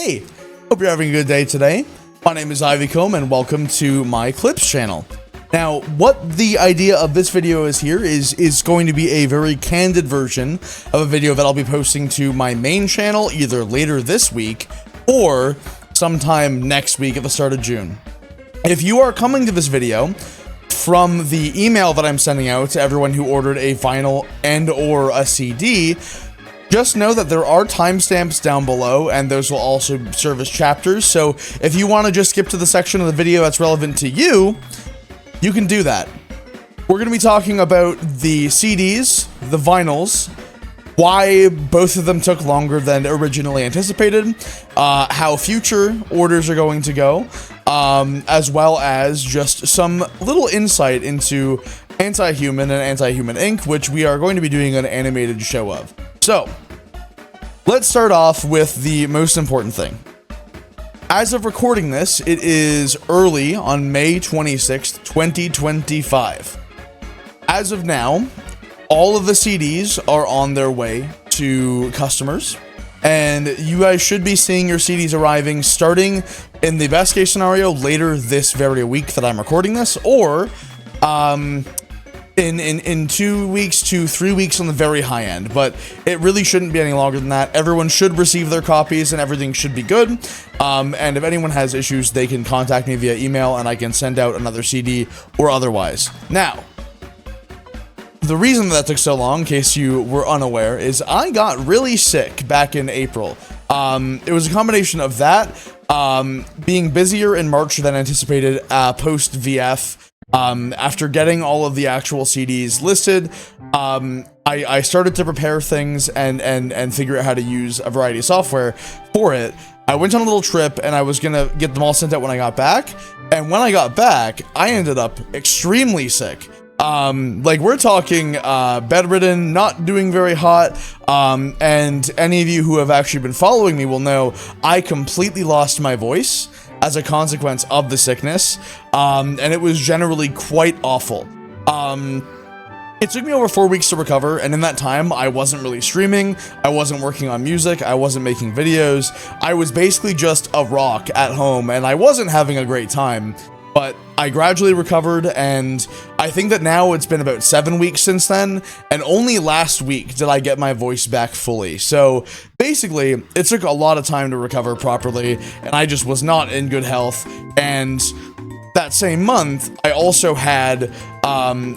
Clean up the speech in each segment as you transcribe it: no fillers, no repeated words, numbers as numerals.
Hey, hope you're having a good day today. My name is Ivycomb and welcome to my Clips channel. Now, what the idea of this video is here is going to be a very candid version of a video that I'll be posting to my main channel either later this week or sometime next week at the start of June. If you are coming to this video from the email that I'm sending out to everyone who ordered a vinyl and or a CD, just know that there are timestamps down below, and those will also serve as chapters. So if you want to just skip to the section of the video that's relevant to you, you can do that. We're going to be talking about the CDs, the vinyls, why both of them took longer than originally anticipated, how future orders are going to go, as well as just some little insight into ANTIHUMAN and ANTIHUMAN Inc., which we are going to be doing an animated show of. So, let's start off with the most important thing. As of recording this, it is early on May 26th, 2025. As of now, all of the CDs are on their way to customers, and you guys should be seeing your CDs arriving starting, in the best case scenario, later this very week that I'm recording this, or in 2 weeks to 3 weeks on the very high end, but it really shouldn't be any longer than that. Everyone should receive their copies and everything should be good. And if anyone has issues, they can contact me via email and I can send out another CD or otherwise. Now, the reason that took so long, in case you were unaware, is I got really sick back in April. It was a combination of that, being busier in March than anticipated, post VF. After getting all of the actual CDs listed, I started to prepare things and figure out how to use a variety of software for it. I went on a little trip and I was gonna get them all sent out when I got back. And when I got back, I ended up extremely sick. Like we're talking, bedridden, not doing very hot. And any of you who have actually been following me will know I completely lost my voice as a consequence of the sickness, and it was generally quite awful. It took me over 4 weeks to recover, and in that time, I wasn't really streaming, I wasn't working on music, I wasn't making videos, I was basically just a rock at home, and I wasn't having a great time, but I gradually recovered, and I think that now it's been about 7 weeks since then, and only last week did I get my voice back fully. So basically, it took a lot of time to recover properly, and I just was not in good health. And that same month, I also had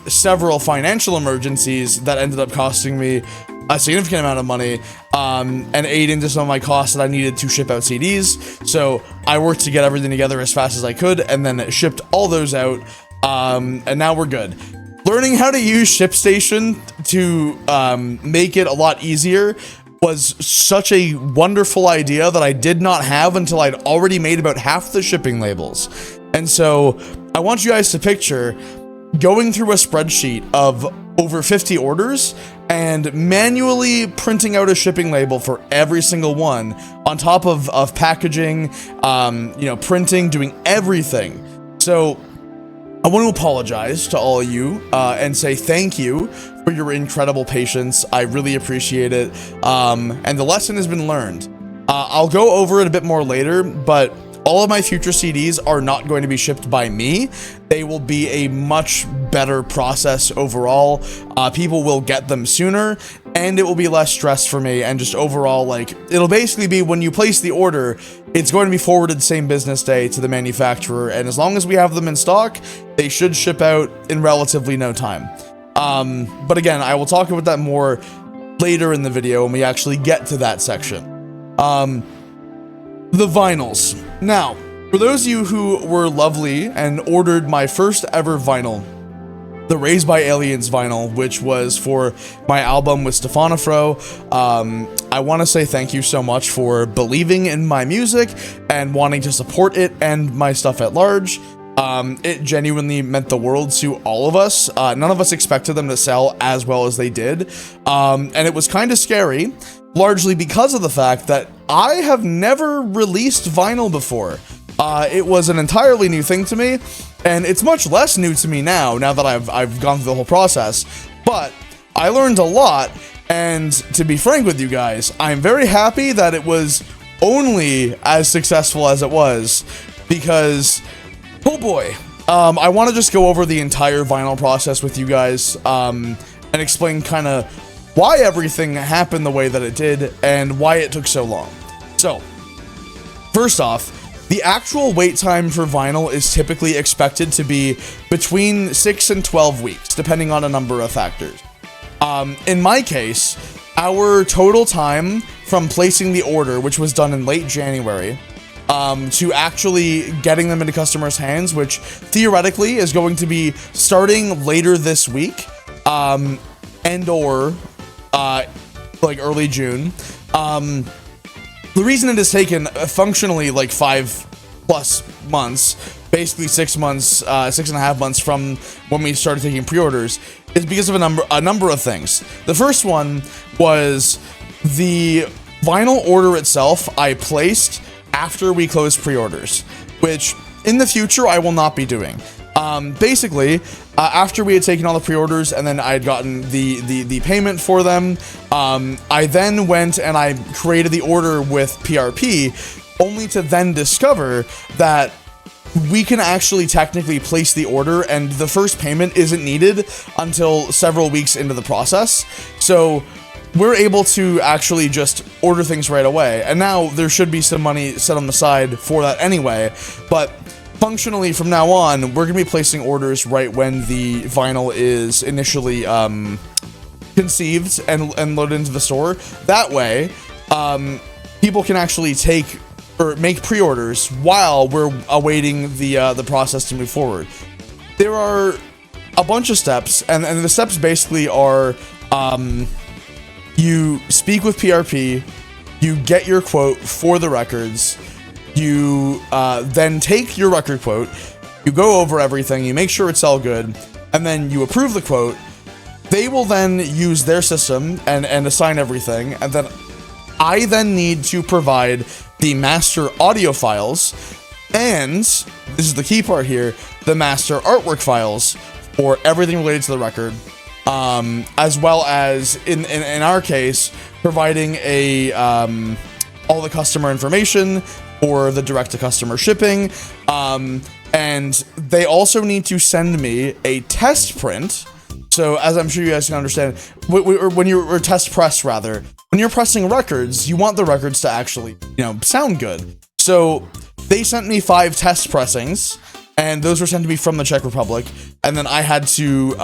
several financial emergencies that ended up costing me a significant amount of money, and ate into some of my costs that I needed to ship out CDs. So I worked to get everything together as fast as I could, and then shipped all those out, and now we're good. Learning how to use ShipStation to make it a lot easier was such a wonderful idea that I did not have until I'd already made about half the shipping labels. And so I want you guys to picture going through a spreadsheet of over 50 orders and manually printing out a shipping label for every single one, on top of packaging, printing, doing everything. So I want to apologize to all of you and say thank you for your incredible patience. I really appreciate it. And the lesson has been learned. I'll go over it a bit more later, but all of my future CDs are not going to be shipped by me. They will be a much better process overall. People will get them sooner, and it will be less stress for me, and just overall, like, it'll basically be when you place the order, it's going to be forwarded same business day to the manufacturer, and as long as we have them in stock, they should ship out in relatively no time. But again, I will talk about that more later in the video when we actually get to that section. The vinyls. Now, for those of you who were lovely and ordered my first ever vinyl, the Raised by Aliens vinyl, which was for my album with Stefanafro, I want to say thank you so much for believing in my music and wanting to support it and my stuff at large. It genuinely meant the world to all of us. None of us expected them to sell as well as they did, and it was kind of scary, largely because of the fact that I have never released vinyl before. It was an entirely new thing to me, and it's much less new to me now that I've gone through the whole process, but I learned a lot, and to be frank with you guys, I'm very happy that it was only as successful as it was, because, oh boy, I want to just go over the entire vinyl process with you guys, and explain kind of why everything happened the way that it did, and why it took so long. So, first off, the actual wait time for vinyl is typically expected to be between 6 and 12 weeks, depending on a number of factors. In my case, our total time from placing the order, which was done in late January, to actually getting them into customers' hands, which theoretically is going to be starting later this week, and or like early June. The reason it has taken functionally like 5+ months, basically 6 months, 6.5 months from when we started taking pre-orders, is because of a number of things. The first one was the vinyl order itself I placed after we closed pre-orders, which in the future I will not be doing. Basically, after we had taken all the pre-orders and then I had gotten the payment for them, I then went and I created the order with PRP, only to then discover that we can actually technically place the order and the first payment isn't needed until several weeks into the process. So we're able to actually just order things right away. And now there should be some money set on the side for that anyway, but functionally, from now on, we're going to be placing orders right when the vinyl is initially conceived and loaded into the store. That way, people can actually take or make pre-orders while we're awaiting the process to move forward. There are a bunch of steps, and the steps basically are you speak with PRP, you get your quote for the records, you then take your record quote, you go over everything, you make sure it's all good, and then you approve the quote. They will then use their system and assign everything, and then I then need to provide the master audio files, and this is the key part here, the master artwork files for everything related to the record, as well as in our case, providing a all the customer information or the direct-to-customer shipping, and they also need to send me a test print. So, as I'm sure you guys can understand, when you're test press rather, when you're pressing records, you want the records to actually, sound good. So, they sent me 5 test pressings, and those were sent to me from the Czech Republic, and then I had to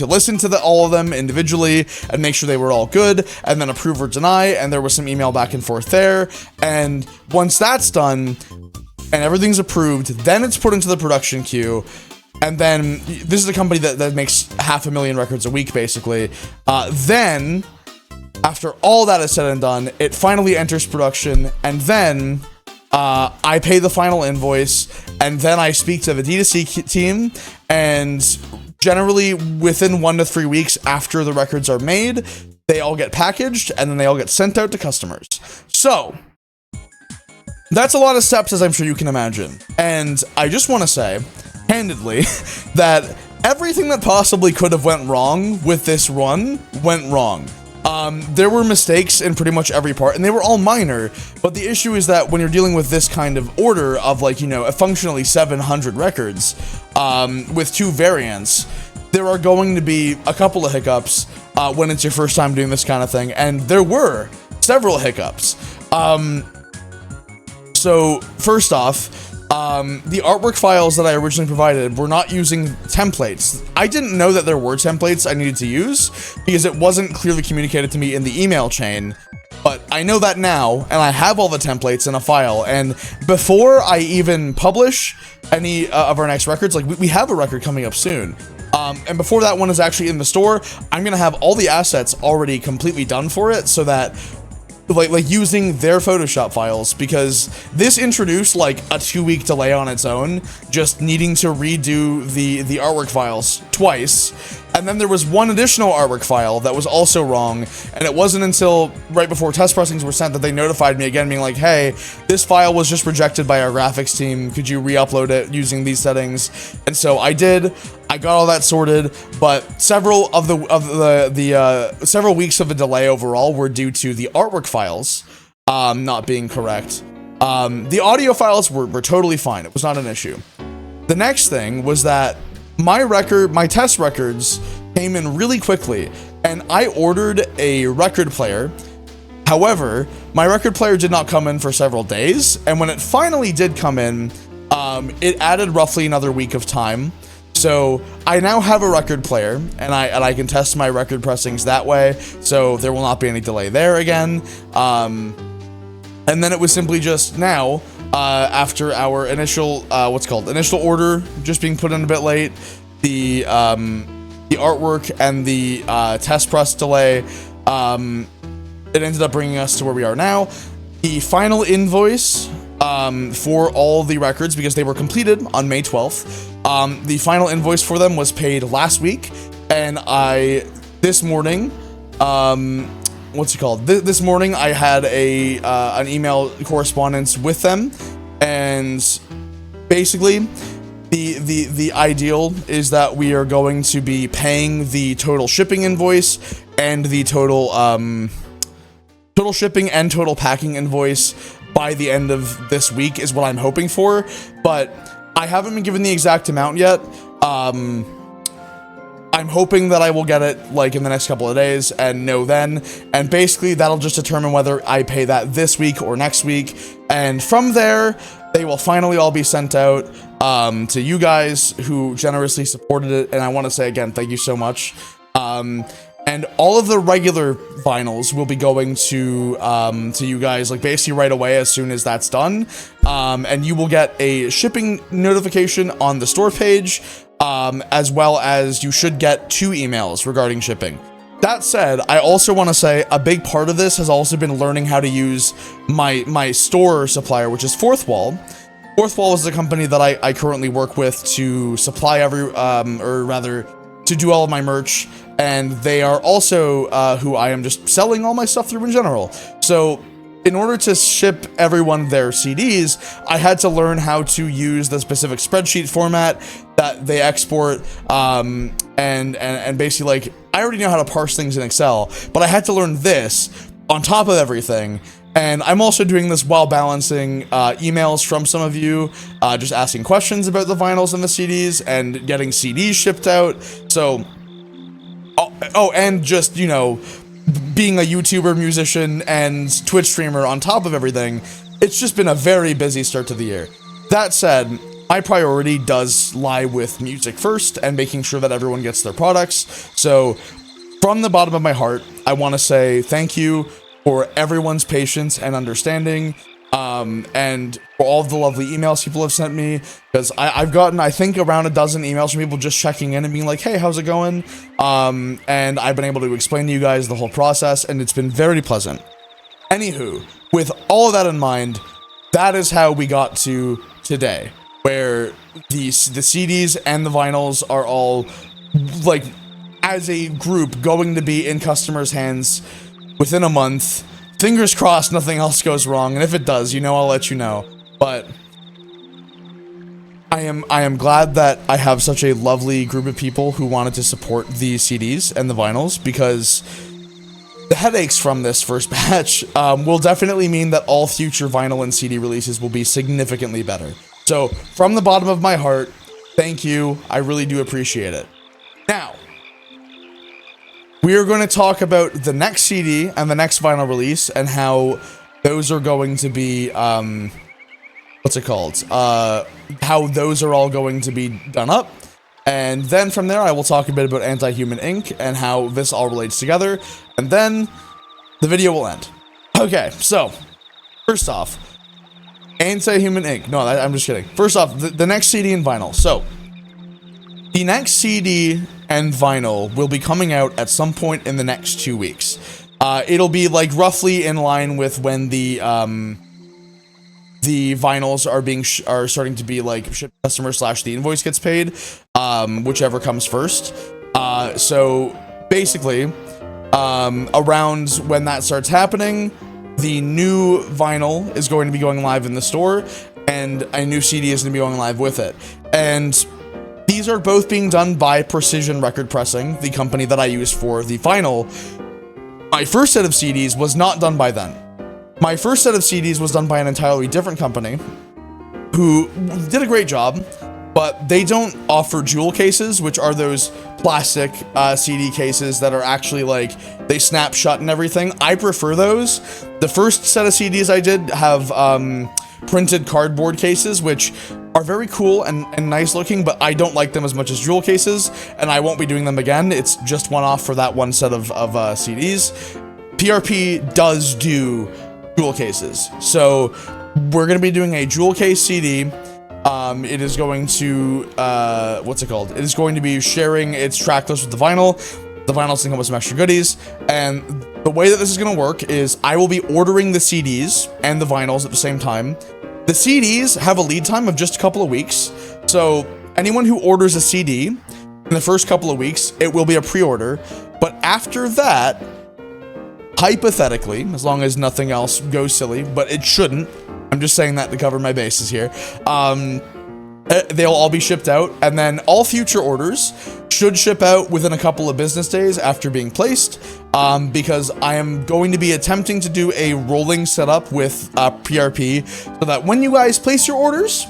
listen to all of them individually and make sure they were all good, and then approve or deny, and there was some email back and forth there, and once that's done, and everything's approved, then it's put into the production queue, and then, this is a company that makes 500,000 records a week, basically, then, after all that is said and done, it finally enters production, and then I pay the final invoice, and then I speak to the D2C team, and generally within 1 to 3 weeks after the records are made, they all get packaged, and then they all get sent out to customers. So, that's a lot of steps, as I'm sure you can imagine. And I just want to say, candidly, that everything that possibly could have went wrong with this run went wrong. There were mistakes in pretty much every part, and they were all minor, but the issue is that when you're dealing with this kind of order of, like, functionally 700 records, with 2 variants, there are going to be a couple of hiccups, when it's your first time doing this kind of thing, and there were several hiccups. So, first off, the artwork files that I originally provided were not using templates. I didn't know that there were templates I needed to use because it wasn't clearly communicated to me in the email chain, but I know that now, and I have all the templates in a file, and before I even publish any of our next records, like, we have a record coming up soon, and before that one is actually in the store, I'm gonna have all the assets already completely done for it, so that like using their Photoshop files, because this introduced like a 2-week delay on its own, just needing to redo the artwork files twice. And then there was one additional artwork file that was also wrong, and it wasn't until right before test pressings were sent that they notified me again, being like, hey, this file was just rejected by our graphics team, could you re-upload it using these settings? And so I did. I got all that sorted, but several of the several weeks of the delay overall were due to the artwork files not being correct. The audio files were totally fine. It was not an issue. The next thing was that my test records came in really quickly, and I ordered a record player. However, my record player did not come in for several days, and when it finally did come in, it added roughly another week of time. So I now have a record player, and I can test my record pressings that way, so there will not be any delay there again. And then it was simply just now, after our initial initial order just being put in a bit late, the artwork and the test press delay, it ended up bringing us to where we are now. The final invoice for all the records, because they were completed on May 12th, the final invoice for them was paid last week, and this morning, this morning I had an email correspondence with them, and basically the ideal is that we are going to be paying the total shipping invoice and the total shipping and total packing invoice by the end of this week is what I'm hoping for, but I haven't been given the exact amount yet. I'm hoping that I will get it like in the next couple of days and know then, and basically that'll just determine whether I pay that this week or next week, and from there they will finally all be sent out to you guys who generously supported it, and I want to say again thank you so much. And all of the regular vinyls will be going to you guys like basically right away as soon as that's done, and you will get a shipping notification on the store page, as well as you should get 2 emails regarding shipping. That said, I also want to say a big part of this has also been learning how to use my store supplier, which is Fourth Wall. Fourth Wall is the company that I currently work with to supply to do all of my merch, and they are also who I am just selling all my stuff through in general. So in order to ship everyone their CDs, I had to learn how to use the specific spreadsheet format that they export, and basically, like, I already know how to parse things in Excel, but I had to learn this on top of everything. And I'm also doing this while balancing emails from some of you, just asking questions about the vinyls and the CDs, and getting CDs shipped out. So, and just, you know, being a YouTuber, musician, and Twitch streamer on top of everything, it's just been a very busy start to the year. That said, my priority does lie with music first and making sure that everyone gets their products. So, from the bottom of my heart, I want to say thank you for everyone's patience and understanding, and for all of the lovely emails people have sent me, because I've gotten, I think, around a dozen emails from people just checking in and being like, hey, how's it going? And I've been able to explain to you guys the whole process, and it's been very pleasant. Anywho, with all of that in mind, that is how we got to today, where the CDs and the vinyls are all, like, as a group, going to be in customers' hands within a month. Fingers crossed nothing else goes wrong, and if it does, you know, I'll let you know. But I am glad that I have such a lovely group of people who wanted to support the CDs and the vinyls, because the headaches from this first batch will definitely mean that all future vinyl and CD releases will be significantly better. So, from the bottom of my heart, thank you. I really do appreciate it. Now, we are going to talk about the next CD and the next vinyl release, and how those are going to be, how those are all going to be done up. And then from there, I will talk a bit about Anti-Human Inc. and how this all relates together. And then the video will end. Okay, so, first off, Anti-Human Inc. No, I'm just kidding. First off, the next CD and vinyl. So, the next CD and vinyl will be coming out at some point in the next 2 weeks. It'll be like roughly in line with when the vinyls are starting to be like shipped to customer / the invoice gets paid, whichever comes first. So basically, around when that starts happening, the new vinyl is going to be going live in the store, and a new CD is going to be going live with it. And these are both being done by Precision Record Pressing, the company that I use for the vinyl. My first set of CDs was not done by them. My first set of CDs was done by an entirely different company who did a great job, but they don't offer jewel cases, which are those plastic CD cases that are actually like, they snap shut and everything. I prefer those. The first set of CDs I did have printed cardboard cases, which are very cool and nice looking, but I don't like them as much as jewel cases, and I won't be doing them again. It's just one off for that one set of CDs. PRP does do jewel cases, so we're going to be doing a jewel case CD. It is going to, what's it called? It is going to be sharing its track list with the vinyl. The vinyl's gonna come with some extra goodies, and the way that this is gonna work is I will be ordering the CDs and the vinyls at the same time. The CDs have a lead time of just a couple of weeks, so anyone who orders a CD in the first couple of weeks, it will be a pre-order, but after that, hypothetically, as long as nothing else goes silly, but it shouldn't, I'm just saying that to cover my bases here, they'll all be shipped out, and then all future orders should ship out within a couple of business days after being placed, because I am going to be attempting to do a rolling setup with PRP, so that when you guys place your orders,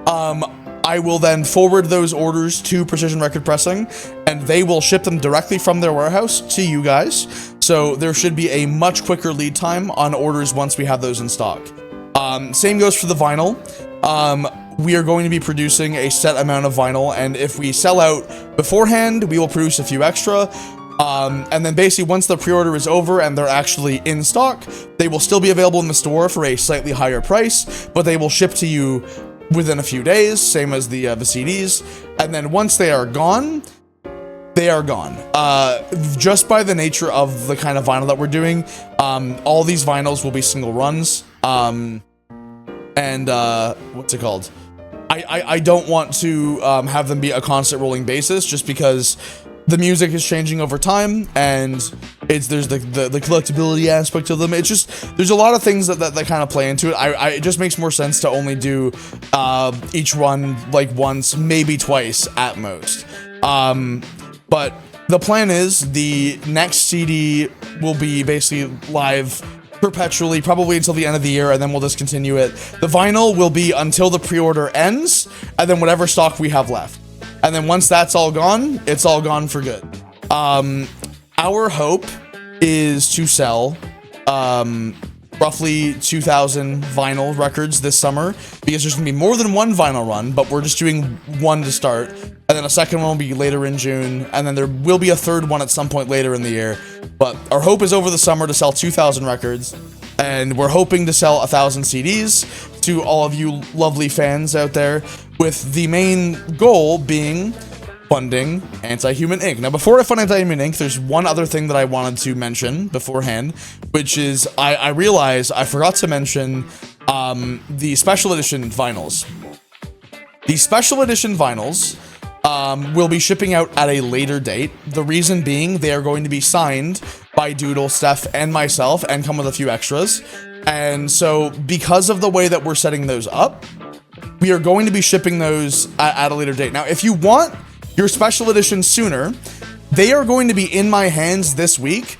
I will then forward those orders to Precision Record Pressing, and they will ship them directly from their warehouse to you guys, so there should be a much quicker lead time on orders once we have those in stock. Same goes for the vinyl. We are going to be producing a set amount of vinyl, and if we sell out beforehand, we will produce a few extra. And then basically once the pre-order is over and they're actually in stock, they will still be available in the store for a slightly higher price, but they will ship to you within a few days, same as the CDs. And then once they are gone, they are gone. Just by the nature of the kind of vinyl that we're doing, all these vinyls will be single runs. What's it called? I don't want to have them be a constant rolling basis, just because the music is changing over time, and there's the collectability aspect of them. It's just, there's a lot of things that kind of play into it. It just makes more sense to only do each run like once, maybe twice at most. But the plan is the next CD will be basically live perpetually, probably until the end of the year, and then we'll discontinue it. The vinyl will be until the pre-order ends, and then whatever stock we have left. And then once that's all gone, it's all gone for good. Our hope is to sell roughly 2,000 vinyl records this summer, because there's gonna be more than one vinyl run, but we're just doing one to start, and then a second one will be later in June, and then there will be a third one at some point later in the year. But our hope is over the summer to sell 2,000 records, and we're hoping to sell 1,000 CDs to all of you lovely fans out there, with the main goal being funding Anti-Human Inc. Now, before I fund Anti-Human Inc., there's one other thing that I wanted to mention beforehand, which is I realized I forgot to mention the special edition vinyls. The special edition vinyls will be shipping out at a later date. The reason being, they are going to be signed by Doodle, Steph, and myself, and come with a few extras. And so, because of the way that we're setting those up, we are going to be shipping those at a later date. Now, if you want your special edition sooner, they are going to be in my hands this week.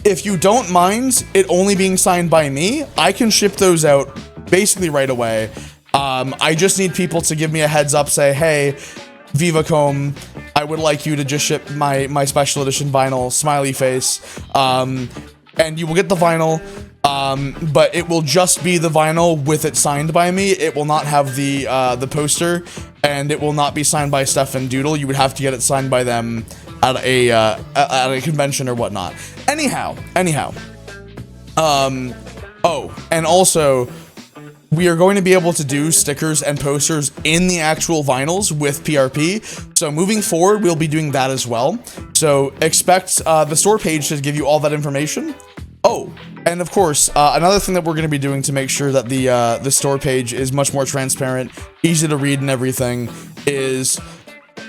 If you don't mind it only being signed by me, I can ship those out basically right away. I just need people to give me a heads up, say, hey, Vivacom, I would like you to just ship my special edition vinyl, smiley face, and you will get the vinyl, but it will just be the vinyl with it signed by me. It will not have the poster, and it will not be signed by Steph and Doodle. You would have to get it signed by them at a convention or whatnot. Anyhow, oh, and also, we are going to be able to do stickers and posters in the actual vinyls with PRP. So moving forward, we'll be doing that as well. So expect the store page to give you all that information. Oh, and of course, another thing that we're going to be doing to make sure that the store page is much more transparent, easy to read and everything, is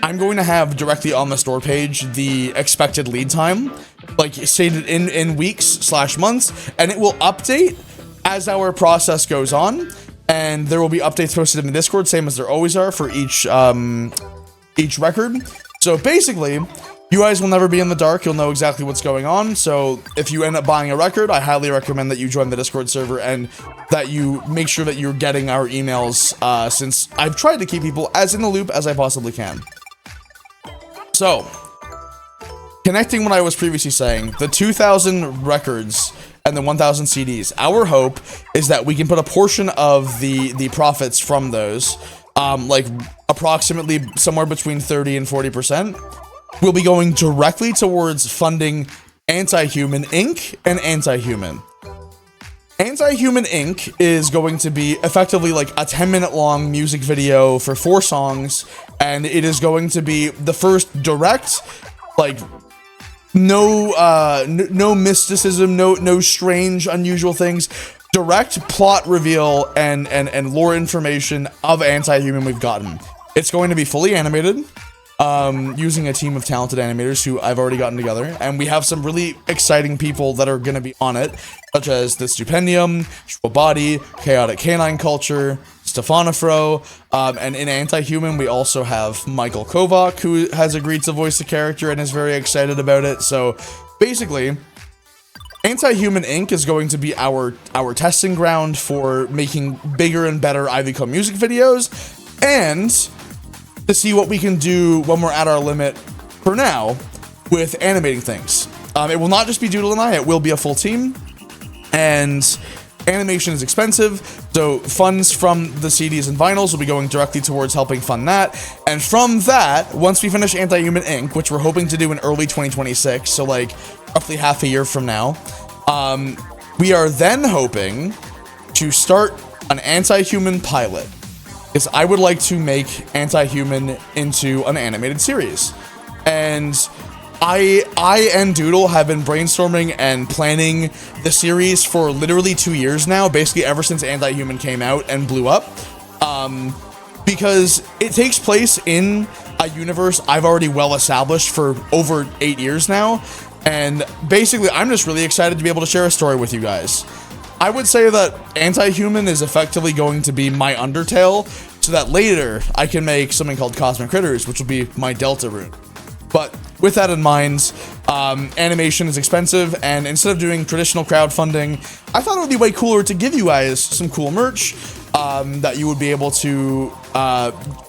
I'm going to have directly on the store page the expected lead time, like stated in weeks/months, and it will update as our process goes on, and there will be updates posted in the Discord, same as there always are for each record. So basically, You guys will never be in the dark. You'll know exactly what's going on. So if you end up buying a record, I highly recommend that you join the Discord server and that you make sure that you're getting our emails, since I've tried to keep people as in the loop as I possibly can. So, connecting what I was previously saying, the 2,000 records and the 1,000 CDs, our hope is that we can put a portion of the profits from those, like approximately somewhere between 30 and 40%, will be going directly towards funding Antihuman Inc. and Antihuman. Antihuman Inc. is going to be effectively like a 10-minute long music video for 4 songs, and it is going to be the first direct, like, no mysticism, no strange, unusual things, direct plot reveal and lore information of Antihuman we've gotten. It's going to be fully animated, using a team of talented animators who I've already gotten together, and we have some really exciting people that are going to be on it, such as the Stupendium, Schwabadi, Chaotic Canine Culture, Stefanafro, and in Antihuman we also have Michael Kovac, who has agreed to voice the character and is very excited about it. So basically, Antihuman Inc. is going to be our testing ground for making bigger and better Ivy Co music videos, and to see what we can do when we're at our limit for now with animating things. It will not just be Doodle and I, it will be a full team, and animation is expensive, so funds from the CDs and vinyls will be going directly towards helping fund that, and from that, once we finish Antihuman Inc., which we're hoping to do in early 2026, so like roughly half a year from now, we are then hoping to start an Antihuman pilot. Is I would like to make Antihuman into an animated series. And I and Doodle have been brainstorming and planning the series for literally 2 years now, basically ever since Antihuman came out and blew up. Because it takes place in a universe I've already well established for over 8 years now. And basically, I'm just really excited to be able to share a story with you guys. I would say that Antihuman is effectively going to be my Undertale, so that later I can make something called Cosmic Critters, which will be my Delta rune. But with that in mind, animation is expensive, and instead of doing traditional crowdfunding, I thought it would be way cooler to give you guys some cool merch that you would be able to,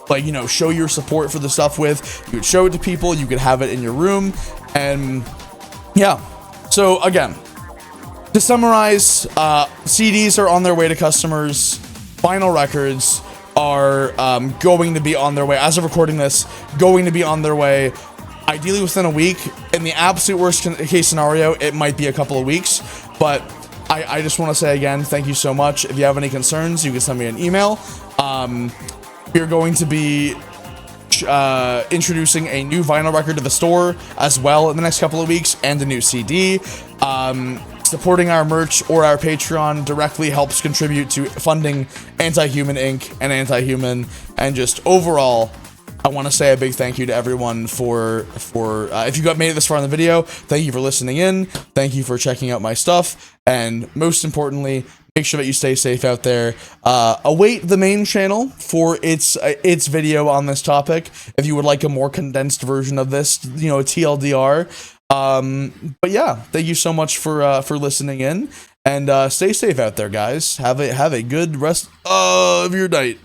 like, you know, show your support for the stuff with. You would show it to people, you could have it in your room, and yeah. So again, to summarize, CDs are on their way to customers. Vinyl records are going to be on their way. As of recording this, going to be on their way, ideally within a week. In the absolute worst case scenario, it might be a couple of weeks. But I just want to say again, thank you so much. If you have any concerns, you can send me an email. We're going to be introducing a new vinyl record to the store as well in the next couple of weeks, and a new CD. Supporting our merch or our Patreon directly helps contribute to funding Antihuman Inc. and Antihuman, and just overall, I want to say a big thank you to everyone for if you made it this far in the video, thank you for listening in, thank you for checking out my stuff, and most importantly, make sure that you stay safe out there. Await the main channel for its video on this topic if you would like a more condensed version of this, you know, TLDR. But yeah, thank you so much for listening in, and stay safe out there, guys. Have a good rest of your night.